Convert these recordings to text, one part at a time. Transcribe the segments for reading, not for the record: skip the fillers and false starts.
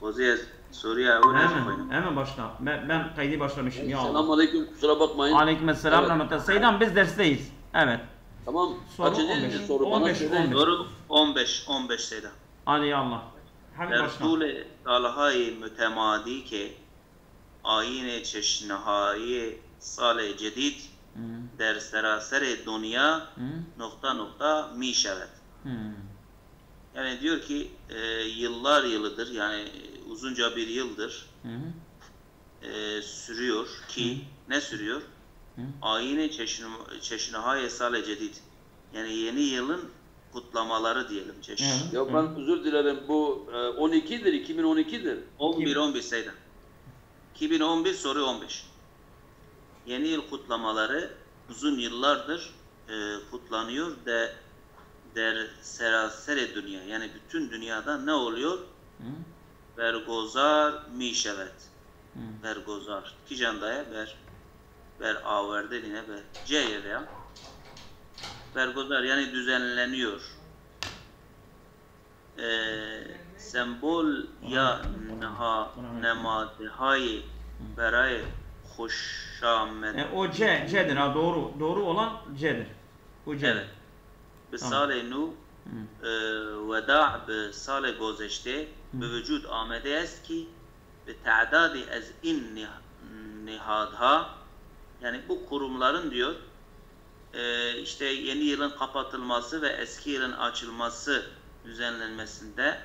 Xoziye Suriye öğrenci. Hemen başla. Ben kaydı başlamışım ya Allah. Selamünaleyküm, kusura bakmayın. Aleykümselam Evet. rahmetullah. Seydam biz dersteyiz. Evet. Tamam. Soru Kaçıncı 15. soru bana 15, söyle. 15. Soru 15 Seyda. Hadi ya Allah. Hadi در başla. طول سالهای متمادی که آیین چشنهایی سال جدید در سراسر دنیا nokta nokta می شود. Yani diyor ki yıllar yılıdır, yani uzunca bir yıldır sürüyor ki ne sürüyor? Ayine çeşnihay sale cedid, yani yeni yılın kutlamaları diyelim. Ya ben özür dilerim, bu 12'dir, 2012'dir. 11 Seyda. 2011 soru 15. Yeni yıl kutlamaları uzun yıllardır kutlanıyor de der serasere dünya, yani bütün dünyada ne oluyor? Bergozar mişevet. Bergozar. Ki candaya ber averde yine ber c'ye veya bergozar, yani düzenleniyor. Sembol ya nemadehay beray hoşamet. O C'dir ha, doğru olan C'dir. Bu C'dir. Evet. به سال نو وداع به سال گذشته به وجود آمده است که به تعدادی از این nihadha, yani bu kurumların diyor işte yeni yılın kapatılması ve eski yılın açılması düzenlenmesinde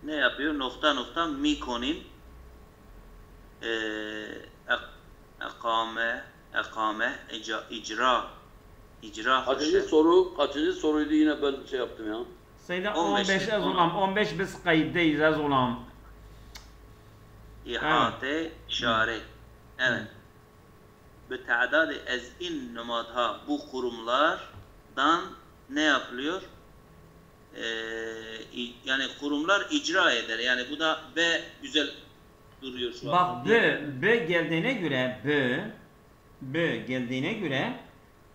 ne yapıyor? Nokta nokta mikonin icra Kaçıncı soruydu, yine ben şey yaptım ya. Seyda 15 az olan, 15 biz kayıttayız az olan. İhate işaret. Evet. Bu ta'dad-ı ez'in numadha, bu kurumlardan ne yapılıyor? Yani kurumlar icra eder. Yani bu da B güzel duruyor şu an. Bak B geldiğine göre B geldiğine göre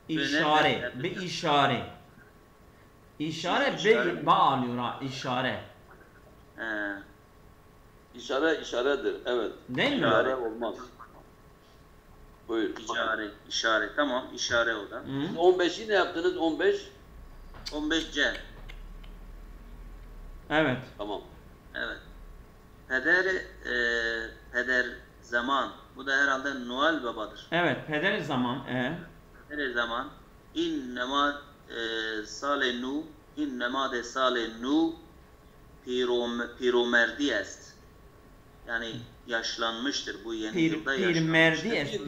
işare, B işare. İşare B bağlıyor ha, işare. İşaredir, evet. Değil mi? İşare olmaz. Buyur. İşare, tamam, işare o da. 15'i ne yaptınız, 15? 15C. Evet. Tamam. Evet. Peder zaman. Bu da herhalde Noel Baba'dır. Evet, peder zaman. Peder zaman. İnnema sale nu, innema de sale nu piromerdi est. Yani yaşlanmıştır bu yeni yılda, pirmerdi est,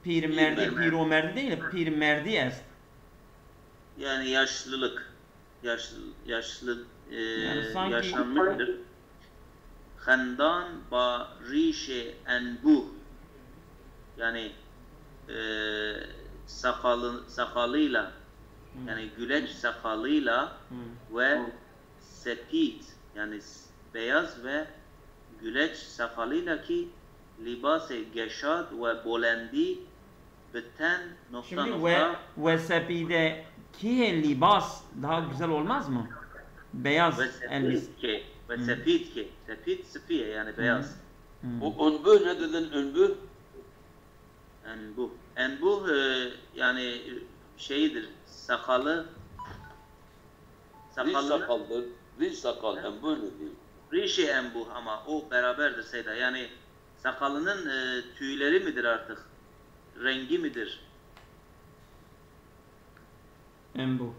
pirmerdi, piromerdi değil, pirmerdi est. Yani yaşlılık, yaşlı yani yaşlanmıştır. Khandan ba rişe enbuh, yani sakalıyla, yani güleç sakalıyla ve sepit, yani beyaz ve güleç sakalıyla ki libas-ı geşad ve bolendi biten nokta şimdi nokta. Ve sepide ki libas daha güzel olmaz mı? Beyaz elbise. Ve sepit ki. Sepit sıfiye, yani beyaz. O önbü ne dedin, önbü? Enbuh. Enbuh yani şeyidir, sakalı. Riş sakaldır. Riş sakal, enbü ne diyeyim? Rişi enbuh, ama o beraberdir Seyda. Yani sakalının tüyleri midir artık? Rengi midir? Enbuh.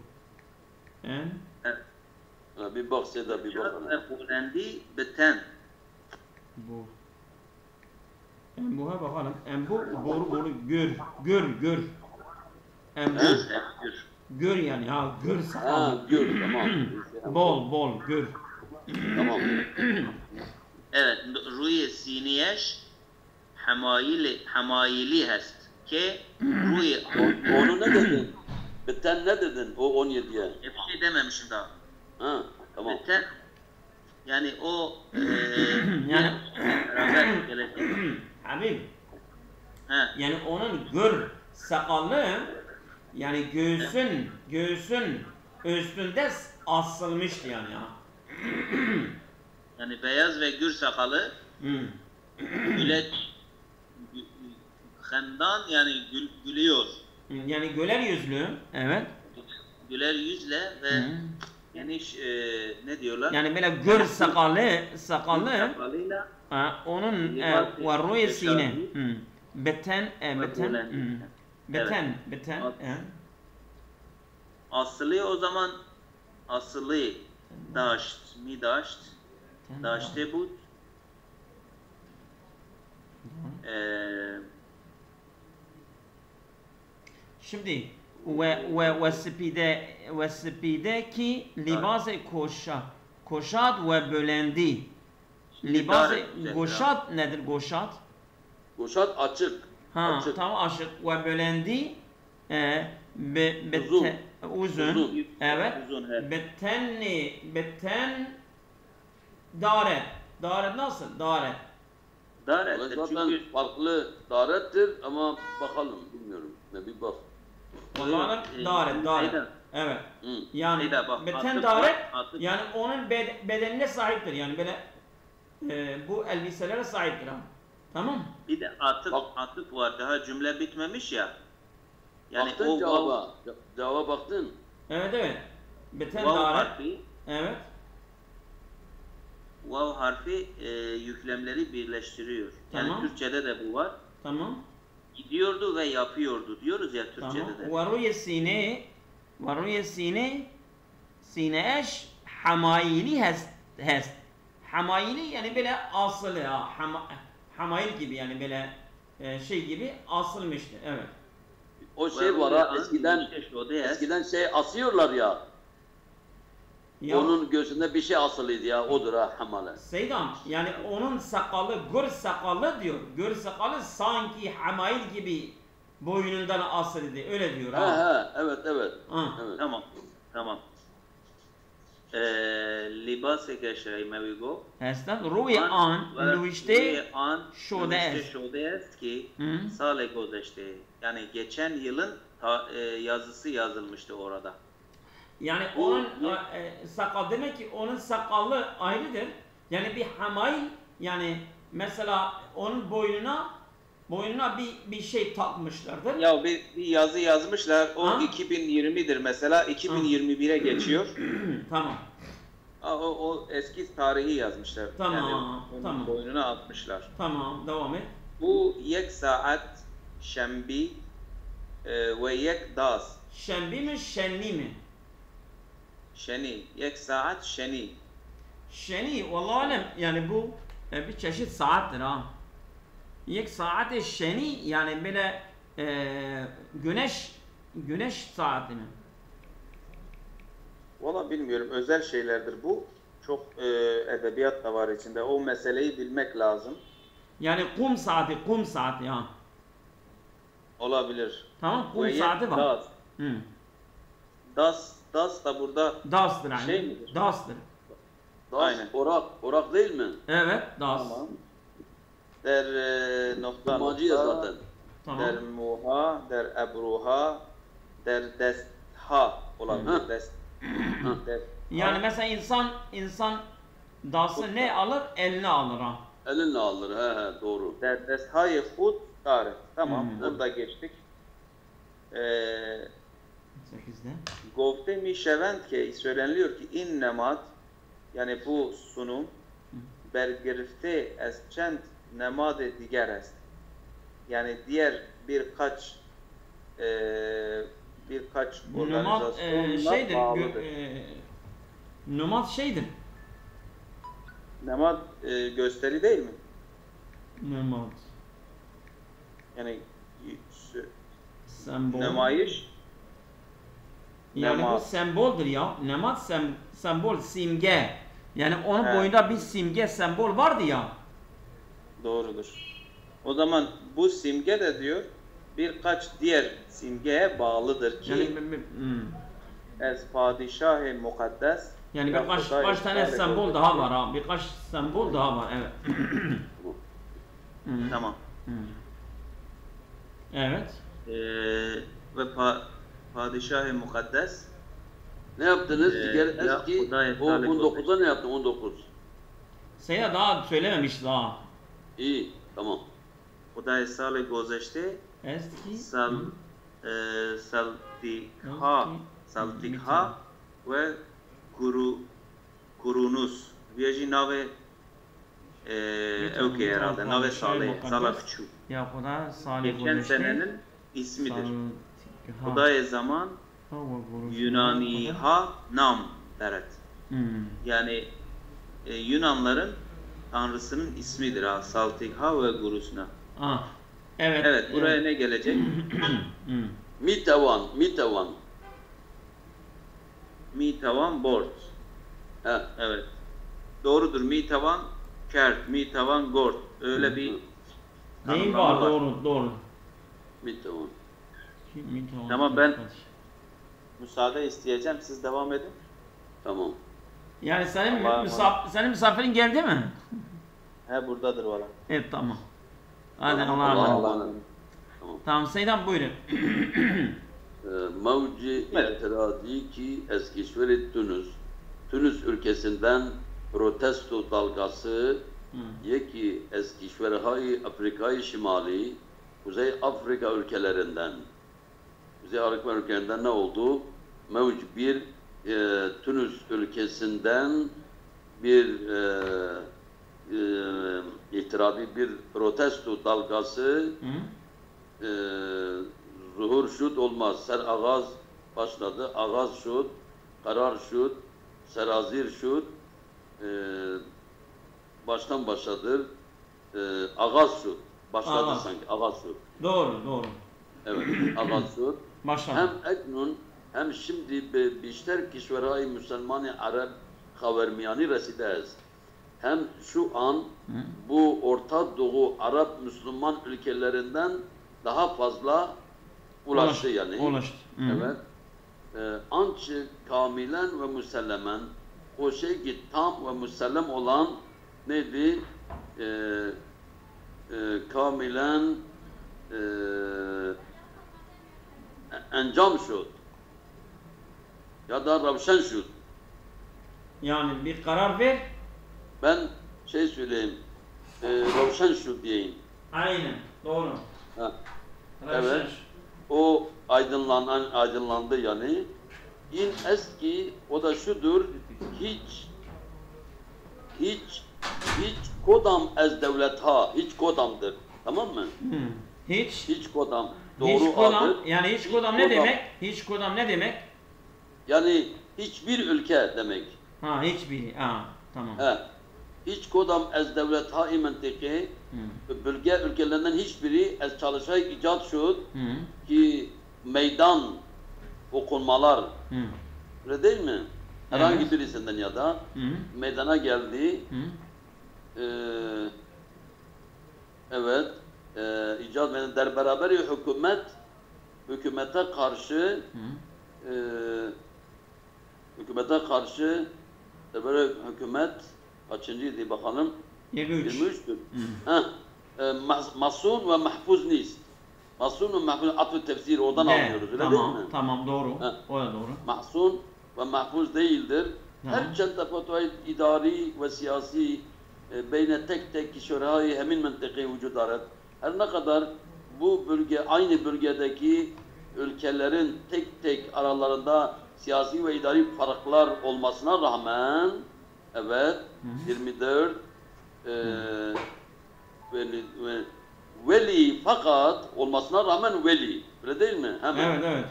Bir bak Seda, bir bak. Bolendi biten. Bu. Embuha bakalım. Embu boru gör. Embu. Gör yani ha, gör sakal. Gör, tamam. Bol gör. Tamam. Evet, ruye siniyeş hamayili hest ki ruye. Onu ne dedin? Biten ne dedin o 17'ye? Bir şey dememişim daha. Ha, tamam. Biten, yani o yani beraber gelecek. Habib. Yani onun gör sakalı, yani göğsün üstünde asılmıştı yani ya. Yani beyaz ve gür sakalı, güleç, hendan yani gülüyor. Yani güler yüzlü, evet. Güler yüzle ve geniş ne diyorlar? Yani böyle gür sakalı, sakalıyla onun ve ruye sine. Beten. Aslı o zaman aslı daşt, mi daşt, daşte bud. Şimdi ve spide ki libas-ı koşat ve bölendi. Libas-ı goşat nedir goşat? Goşat açık. Açık. Tamam açık ve bölendi uzun. Evet. Beten daret. Daret nasıl? Daret. Daret zaten çünkü farklı darettir ama bakalım bilmiyorum. Ne bir bak. Vallahi daret. Evet. Yani beten daret yani onun bedenine sahiptir. Yani böyle bu elbiselere sahiptir ha. Tamam. Bir de atıf var. Daha cümle bitmemiş ya. Yani baktın cevaba baktın. Evet. Beten daret. Harfi, evet. Vav harfi yüklemleri birleştiriyor. Yani tamam. Türkçede de bu var. Tamam. Gidiyordu ve yapıyordu diyoruz ya Türkçede de. Varuye sine eş hamayili hest. Hamayili yani böyle asılı ya. Hamayil gibi yani böyle şey gibi asılmıştı. Evet. O şey var ha eskiden şey asıyorlar ya. Onun göğsünde bir şey asılıydı ya, odur ha hamale. Seydan, yani onun sakalı, gür sakalı diyor. Gür sakalı sanki hamail gibi boynundan asılıydı, öyle diyor. Evet. Evet. Tamam. Libas-ı keşrey mevigo. Hesten, ruye an, nuvişte şode est ki, sale gozeşte. Yani geçen yılın yazısı yazılmıştı orada. Yani onun sakal demek ki onun sakalı ayrıdır. Yani bir hamail yani mesela onun boynuna bir şey takmışlardır. Ya bir yazı yazmışlar. O 2020'dir mesela. 2021'e geçiyor. Tamam. O eski tarihi yazmışlar. Tamam. Yani boynuna atmışlar. Tamam. Devam et. Bu yek saat şembi ve yek daz. Şembi mi şenli mi? Şeni. Yek saat şeni. Şeni vallahi alem yani bu bir çeşit saattir ha. Yek saat şeni yani böyle güneş saati mi? Valla bilmiyorum. Özel şeylerdir bu. Çok edebiyat da var içinde. O meseleyi bilmek lazım. Yani kum saati ha. Olabilir. Tamam kum saati var. Das da burada das'tır yani. Şey midir? Das'tır. Aynen. Orak değil mi? Evet, das. Tamam. Der nokta zaten. Tamam. Der muha, der ebruha, der destha olabilir. Yani mesela insan dası ne alır? Eline alır ha. Elinle alır, doğru. Der desthayı hud tarif. Tamam, burada geçtik. 8'de. Gofte mi şevent ki söyleniliyor ki in nemat yani bu sunum bergirifte es çend nemade diğer est. Yani diğer birkaç organizasyonla bağlıdır. Nomad şeydir. Nemad gösteri değil mi? Nomad. Yani sembol. Nemayiş. Yani bu semboldür ya. Nemad sembol, simge. Yani onun boyunda bir simge, sembol vardı ya. Doğrudur. O zaman bu simge de diyor birkaç diğer simgeye bağlıdır ki ez padişah-ı mukaddes yani birkaç tane sembol daha var ha. Birkaç sembol daha var. Evet. Tamam. Evet. Ve padişah-ı mukaddes ne yaptınız? Eski o 19'a ne yaptın? 19. Seyda daha söylememiş daha. İyi, tamam. خدای سال گذشته Eski. سلتیکها و کرونوس ویژی ناو اوکی herhalde ناو سال küçük. Ya Huda Salih Geçen senenin ismidir. Hudaya zaman Yunaniha nam deret. Yani Yunanların tanrısının ismidir ha. Saltikha ve Gurusna. Evet. Evet, buraya ne gelecek? Mitavan. Mitavan Bort. Evet. Doğrudur. Mitavan Kert, Mitavan Gort. Öyle bir Neyin var? Doğru. Mitavan. Tamam, ben müsaade isteyeceğim. Siz devam edin. Tamam. Yani senin misafirin geldi mi? He, buradadır valla. Evet, tamam. Hadi Allah'a emanet. Tamam, Seydan buyurun. Mevci itirazı ki Eskişehir Tunus ülkesinden protesto dalgası ki Eskişehir Afrika Şimali, Kuzey Afrika ülkelerinden ne oldu? Mevci bir Tunus ülkesinden bir itirazı bir protesto dalgası zuhur şud olmaz. Ser ağaz başladı. Ağaz şud, karar şud, serazir şud, baştan başladır. Ağaz şud. Başladı sanki. Ağaz şud. Doğru. Evet. Ağaz şud. Başladı. Hem eknun hem şimdi bişter kişverayı Müslüman-ı Arap Havermiyani residez. Hem şu an bu Orta Doğu Arap Müslüman ülkelerinden daha fazla ulaştı yani. Ulaştı. Evet. Ançı kamilen ve müsellemen, o şey ki tam ve müsellem olan neydi? Kamilen encam şud ya da ravşen şud. Yani bir karar ver. Ben söyleyeyim, ravşen şud diyeyim. Aynen, doğru. Evet. O aydınlandı yani. İn eski o da şudur. Hiç kodam ez devlet ha. Hiç kodamdır. Tamam mı? Hiç kodam. Doğru adı. Yani hiç kodam ne demek? Hiç kodam ne demek? Yani hiçbir ülke demek. Hiçbiri. Tamam. Hiç kodam ez devlet ha mentiki bölge ülkelerinden hiçbiri ez çalışay icat şud ki meydan okunmalar öyle değil mi? Herhangi birisinden ya da meydana geldi evet icat meydan der beraberi hükümete karşı böyle hükümet kaçıncıydı bakalım? 23'tür. Masun ve mahfuz nist. Masun ve mahfuz atfı tefsir oradan alıyoruz öyle değil mi? Tamam doğru. O da doğru. Masun ve mahfuz değildir. Her çanta fatva idari ve siyasi beyne tek kişileri hemin mentıkı vücud aret. Her ne kadar bu bölge aynı bölgedeki ülkelerin tek aralarında siyasi ve idari farklar olmasına rağmen evet 24 veli fakat olmasına rağmen veli öyle değil mi? Hemen. Evet.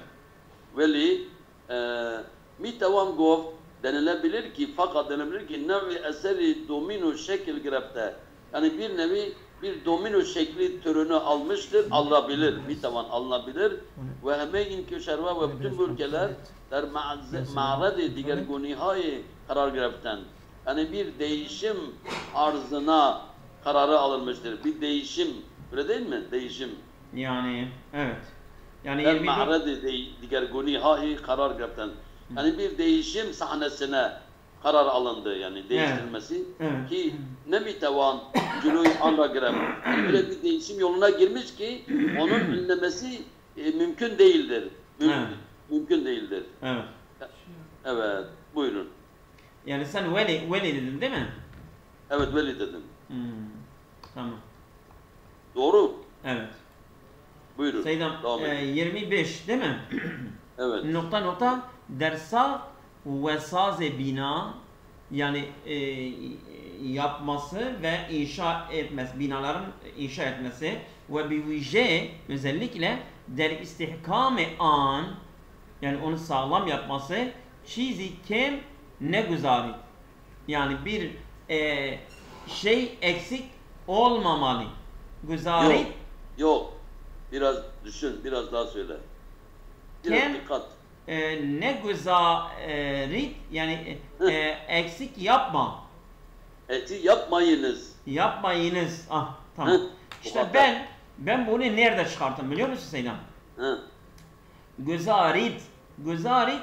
Veli mitavan gov denilebilir ki fakat denilebilir ki nevi eseri domino şekil grepte yani bir nevi bir domino şekli türünü almıştır, alınabilir, mitavan alınabilir ve heme inkişarva ve bütün bu ülkeler der ma'radi diğer günihayı karar grepten yani bir değişim arzına kararı alınmıştır. Bir değişim, öyle değil mi? Değişim. Yani, evet. Yani der ma'radi diğer günihayı karar grepten yani bir değişim sahnesine karar alındı yani değiştirilmesi ki ne mitevan cülû anra grep yani böyle bir değişim yoluna girmiş ki onun önlemesi mümkün değildir. Mümkün değildir. Evet. Buyurun. Yani sen veli dedin değil mi? Evet böyle dedim. Tamam. Doğru. Evet. Buyurun. Seydam 25 değil mi? Evet. Nokta dersa ve saze bina yani yapması ve inşa etmesi, binaların inşa etmesi ve bir özellikle der istihkam-ı an yani onu sağlam yapması çizi kim ne güzari yani bir şey eksik olmamalı. Güzari Yok. Biraz düşün, biraz daha söyle. Biraz dikkat. Ne güzari yani eksik yapma. Eti yapmayınız. Yapmayınız. Ah tamam. İşte ben bunu nerede çıkarttım biliyor musun Seydam? Güzarit. Güzarit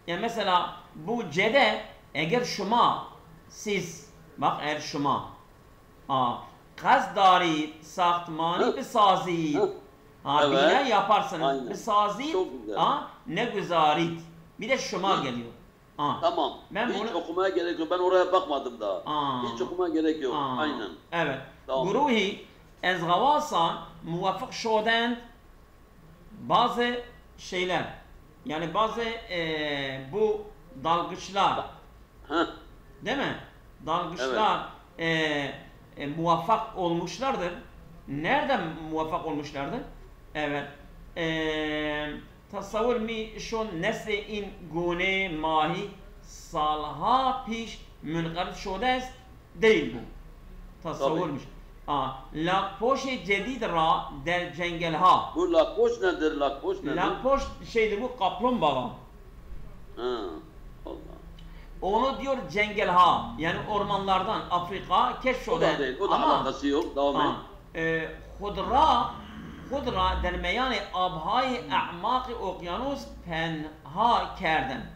yani mesela bu cede eğer şuma siz bak eğer şuma kazdari sahtmani bir sazi bina yaparsanız bir sazi ne güzarit bir de şuma geliyor. Tamam. Hiç okumaya gerek yok. Ben oraya bakmadım daha. Hiç okumaya gerek yok. Aynen. Evet. Guruhi ez gavasan muvafık şodend bazı şeyler yani bazı bu dalgıçlar değil mi? Dalgıçlar muvaffak olmuşlardır. Nereden muvaffak olmuşlardır? Evet. Tasavvur mi şun nesli in gune mahi salha piş münqarib şode است değil bu. Tasavvurmuş. Lakpoş-i cedid ra der cengelha. Bu lakpoş nedir? Lakpoş nedir? Lakpoş şeydir bu kaplumbağa. Allah. Onu diyor cengelha yani ormanlardan Afrika keşfeden. O da değil. O da alakası yok. Devam et. Hudra dermeyani abhay a'maki okyanus penha kerden.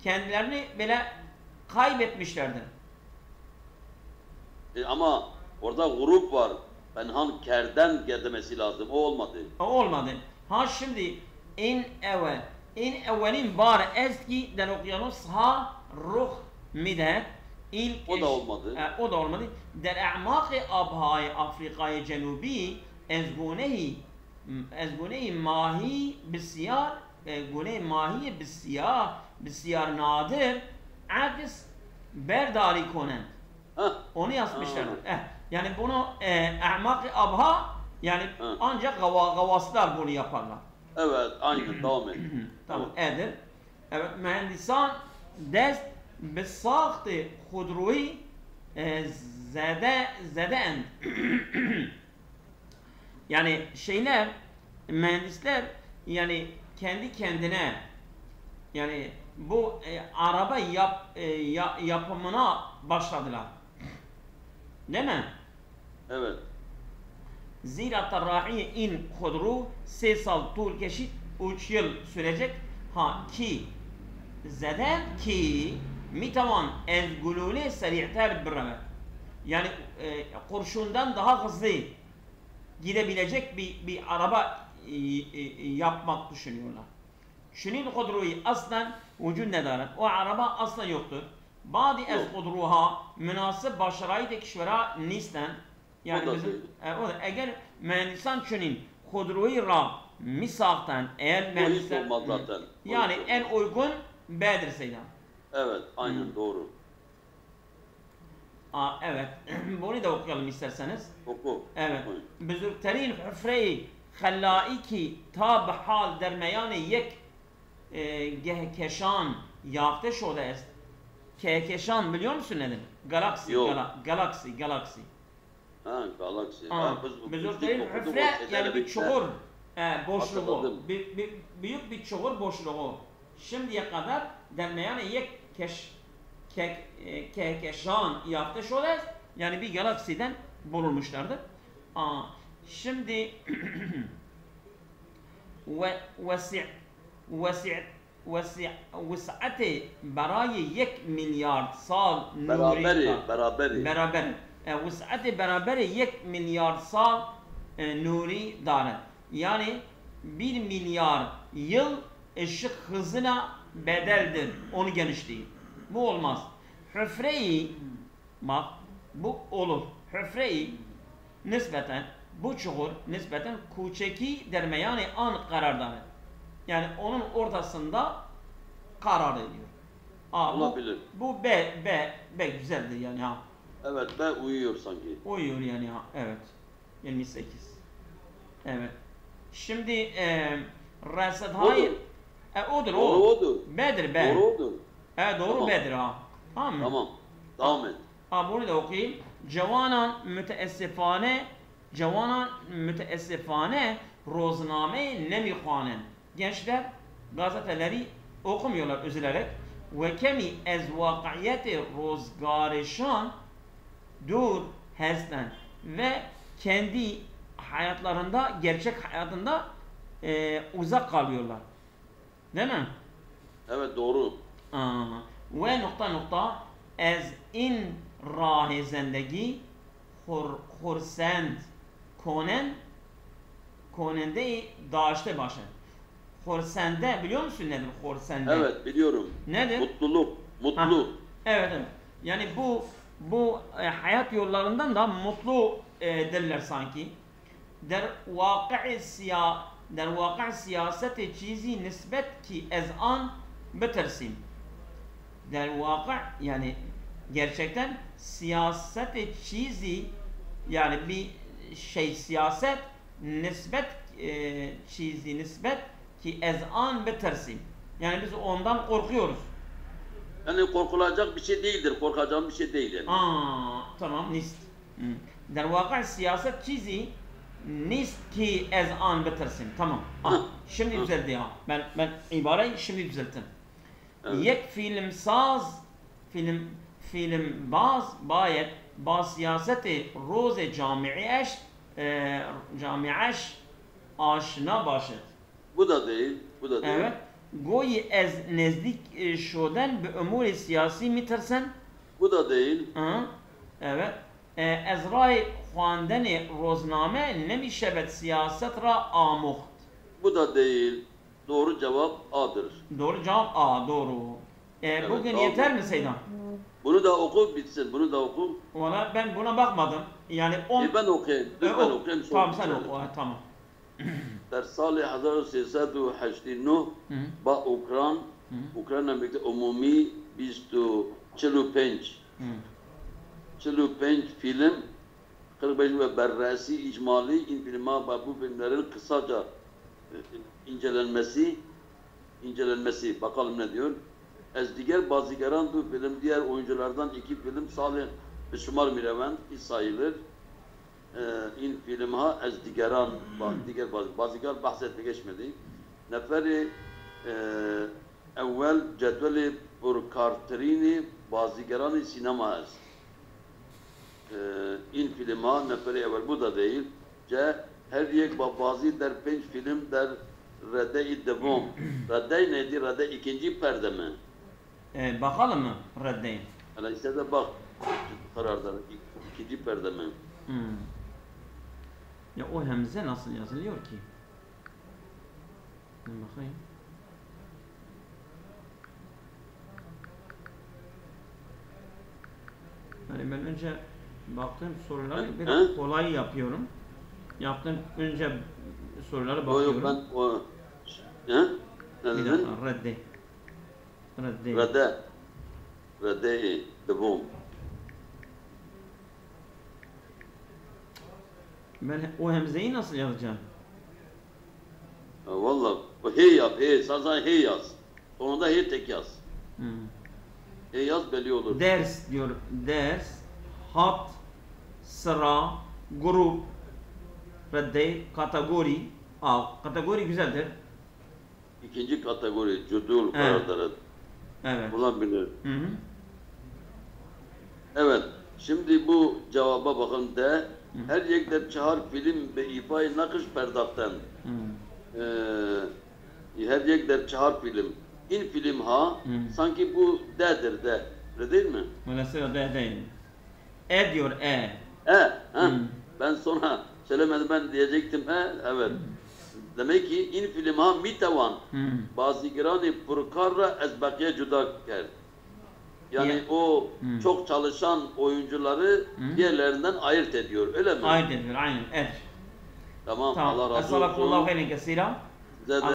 Kendilerini böyle kaybetmişlerdir. Ama orada grup var. Penhan kerden demesi lazım. O olmadı. O olmadı. Şimdi in evvelin bar eski den okyanus ruh midet. O da olmadı. O da olmadı. Der a'maki abhay Afrika'yı cenubi ezgunehi mahi bisiyar gune mahi bisiyar nadir akis berdari konen. Onu yazmışlar. Yani bunu a'maki abha yani ancak gavaslar bunu yaparlar. Evet, aynen devam et. Tamam, edir. Evet, mühendisan dest besahtı hudruhi zeden yani şeyler mühendisler yani kendi kendine yani bu araba yapımına başladılar. Değil mi? Evet. Zira tarrahiye in hudru 3 sal tur keşit 3 yıl sürecek ki zeden ki mitavan ez gulule seri'ter birreme yani kurşundan daha hızlı gidebilecek bir araba yapmak düşünüyorlar. Şunun hudruyu aslen vücud nedaret. O araba asla yoktur. Bazı ez hudruha münasip başarayı kişvera nisten yani bizim eğer mühendisan şunun hudruyu ra misaktan eğer mühendisler yani en uygun B'dir Seydam. Evet, aynen doğru. Evet, bunu da okuyalım isterseniz. Oku. Evet. Büzürterin hüfre-i hallaiki ta bihal dermeyane yek gehkeşan yafte şoda est. Kehkeşan biliyor musun nedir? Galaksi. Galaksi. Galaksi. Büzürterin hüfre yani bir çukur boşluğu. Büyük bir çukur boşluğu. Şimdiye kadar dermeyane yek kehkeşan yaptı şöyle yani bir galaksiden bulunmuşlardır. Şimdi vesi'ati barayı 1 milyar sal beraber vesi'ati beraberi 1 milyar sal nuri daret yani 1 milyar yıl ışık hızına bedeldir onu genişliği. Bu olmaz. Hüfre-i Bak bu olur. Hüfre-i nispeten bu çukur nispeten kuçeki der yani an karardanı. Yani onun ortasında karar ediyor. Olabilir. Bu B güzeldir yani ha. Evet, B uyuyor sanki. Uyuyor yani ha. Evet. 28. Evet. Şimdi Rasad hayır. Odur o. Doğru odur. B'dir B. Doğru odur. Doğru Tamam. B'dir ha. Tamam mı? Tamam. Devam et. Bunu da okuyayım. Cevanan müteessifane rozname nemikhanen. Gençler gazeteleri okumuyorlar üzülerek. Ve kemi ez vakiyeti rozgarişan dur hesten ve kendi hayatlarında, gerçek hayatında uzak kalıyorlar. Değil mi? Evet, doğru. Ve nokta ez in rahe zendegi hursend konende daşte başın. Hursende biliyor musun nedir hursende? Evet, biliyorum. Nedir? Mutluluk. Mutlu. Evet. Yani bu hayat yollarından da mutlu derler sanki. Der vakı siyasete çizi nispet ki ez an bitirsim. Der vakı yani gerçekten siyasete çizi yani bir şey siyaset nispet çizi nispet ki ez an bitirsim. Yani biz ondan korkuyoruz. Yani korkulacak bir şey değildir. Korkacağım bir şey değil yani. Tamam nist. Der vakı siyaset çizi nist ki ez an bitirsin. Tamam. Şimdi düzeldi ya. Ben ibareyi şimdi düzelttim. Evet. Yek film bayet ba siyaseti roze camiaş aşina başet. Bu da değil. Bu da değil. Evet. Goyi ez nezdik şoden bi umuri siyasi mitirsen. Bu da değil. Evet. Ezray xwandeni rozname nemişebet siyaset ra amuht. Bu da değil. Doğru cevap A'dır. Doğru cevap A. Doğru. Evet, Bugün doğru. yeter mi Seydan? Bunu da oku bitsin. Bunu da oku. Valla ben buna bakmadım. Yani 10... Ben okuyayım. Dur ben okuyayım. Tamam sen oku. Tamam. در سال 1389 با اوکراین امریکا عمومی 45 film 45 ve berrasi icmali infilma bu filmlerin kısaca incelenmesi bakalım ne diyor. Ez diğer bazigaran bu film diğer oyunculardan 2 film Salih Şumar Mireven sayılır. این فیلم ها از دیگران دیگر بازیگر بحث geçmedi. نفر اول جدول پرکارترینی بازیگران سینما است. این فیلم ها نفر اول bu da değil. C her یک با بازی در 5 film در رده دوم. رده neydi? Rade ikinci perde mi? Bakalım mı reddeyin? Hala işte de bak kararda ikinci perde mi? Ya o hemze nasıl yazılıyor ki? Bakayım. Yani ben önce baktığım soruları biraz kolay yapıyorum. Önce soruları bakıyorum. Yok ben o... Bir dakika, redde. Rade, devam. Ben o hemzeyi nasıl yazacağım? Valla hey yap, hey, sadece hey yaz. Sonunda hey tek yaz. Hey yaz belli olur. Ders diyor, ders, hat, sıra, grup, redde, kategori. Kategori güzeldir. İkinci kategori, cudul kararları. Evet. Bulabilir. Evet, şimdi bu cevaba bakın de. Her yekler çağır film ve ifai nakış perdakten. Her yekler çağır film. İn film ha, sanki bu de'dir de. Öyle değil mi? Mesela de değil. Diyor Ben sonra söylemedim ben diyecektim evet. Demek ki in film ha mitevan. Bazı girani purkarra ez bakiye cuda ker. Yani o çok çalışan oyuncuları diğerlerinden ayırt ediyor. Öyle mi? Ayırt ediyor. Aynen. Evet. Tamam. Tamam. Allah razı olsun. Estağfurullah khairan kesira. Size de